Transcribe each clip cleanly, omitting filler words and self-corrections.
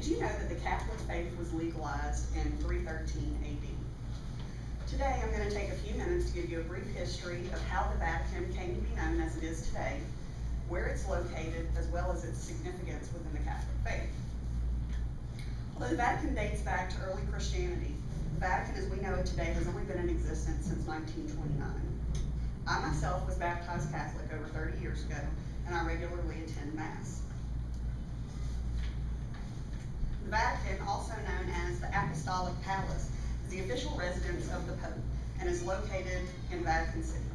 Did you know that the Catholic faith was legalized in 313 AD? Today, I'm going to take a few minutes to give you a brief history of how the Vatican came to be known as it is today, where it's located, as well as its significance within the Catholic faith. Although the Vatican dates back to early Christianity, the Vatican as we know it today has only been in existence since 1929. I myself was baptized Catholic over 30 years ago, and I regularly attend Mass. The Vatican, also known as the Apostolic Palace, is the official residence of the Pope and is located in Vatican City.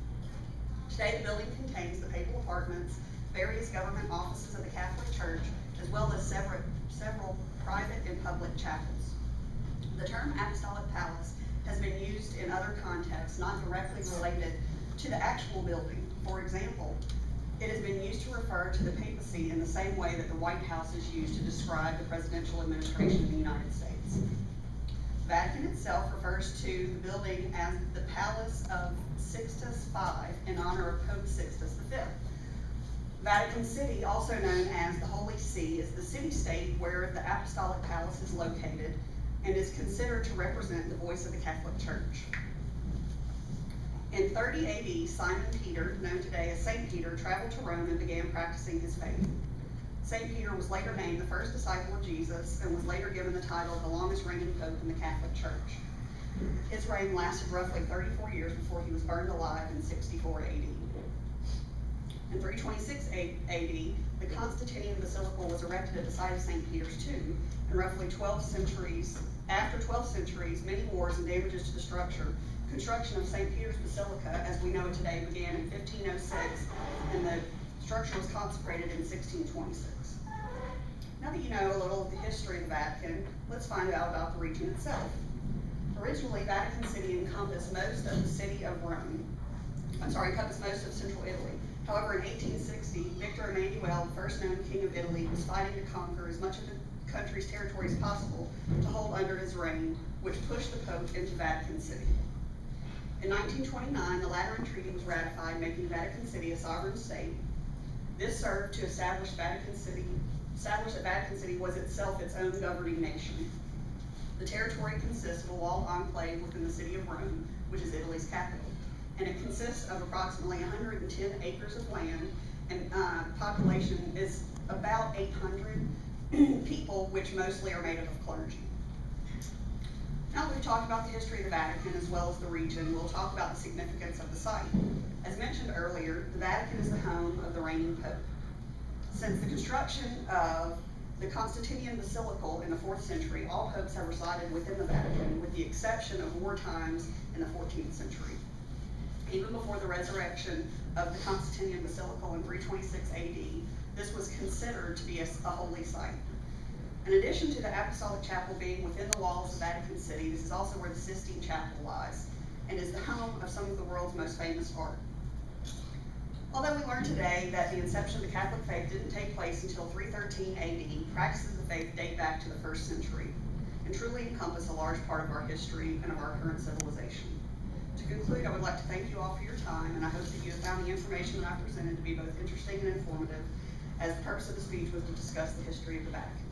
Today, the building contains the papal apartments, various government offices of the Catholic Church, as well as several private and public chapels. The term Apostolic Palace has been used in other contexts not directly related to the actual building. For example, it has been used to refer to the papacy in the same way that the White House is used to describe the presidential administration in the United States. The Vatican itself refers to the building as the Palace of Sixtus V in honor of Pope Sixtus V. Vatican City, also known as the Holy See, is the city-state where the Apostolic Palace is located and is considered to represent the voice of the Catholic Church. In 30 AD, Simon Peter, known today as St. Peter, traveled to Rome and began practicing his faith. St. Peter was later named the first disciple of Jesus and was later given the title of the longest reigning pope in the Catholic Church. His reign lasted roughly 34 years before he was burned alive in 64 AD. In 326 AD, the Constantinian Basilica was erected at the site of St. Peter's tomb, and roughly 12 centuries, many wars and damages to the structure, construction of St. Peter's Basilica, as we know it today, began in 1506, and the structure was consecrated in 1626. Now that you know a little of the history of the Vatican, let's find out about the region itself. Originally, Vatican City encompassed most of most of central Italy. However, in 1860, Victor Emmanuel, the first known king of Italy, was fighting to conquer as much of the country's territory as possible to hold under his reign, which pushed the Pope into Vatican City. In 1929, the Lateran Treaty was ratified, making Vatican City a sovereign state. This served to establish that Vatican City was itself its own governing nation. The territory consists of a walled enclave within the city of Rome, which is Italy's capital, and it consists of approximately 110 acres of land, and population is about 800 people, which mostly are made up of clergy. Now that we've talked about the history of the Vatican as well as the region, we'll talk about the significance of the site. As mentioned earlier, the Vatican is the home of the reigning Pope. Since the construction of the Constantinian Basilica in the 4th century, all popes have resided within the Vatican, with the exception of war times in the 14th century. Even before the resurrection of the Constantinian Basilica in 326 AD, this was considered to be a holy site. In addition to the Apostolic Chapel being within the walls of Vatican City, this is also where the Sistine Chapel lies, and is the home of some of the world's most famous art. Although we learned today that the inception of the Catholic faith didn't take place until 313 AD, practices of the faith date back to the 1st century, and truly encompass a large part of our history and of our current civilization. To conclude, I would like to thank you all for your time, and I hope that you have found the information that I presented to be both interesting and informative, as the purpose of the speech was to discuss the history of the Vatican.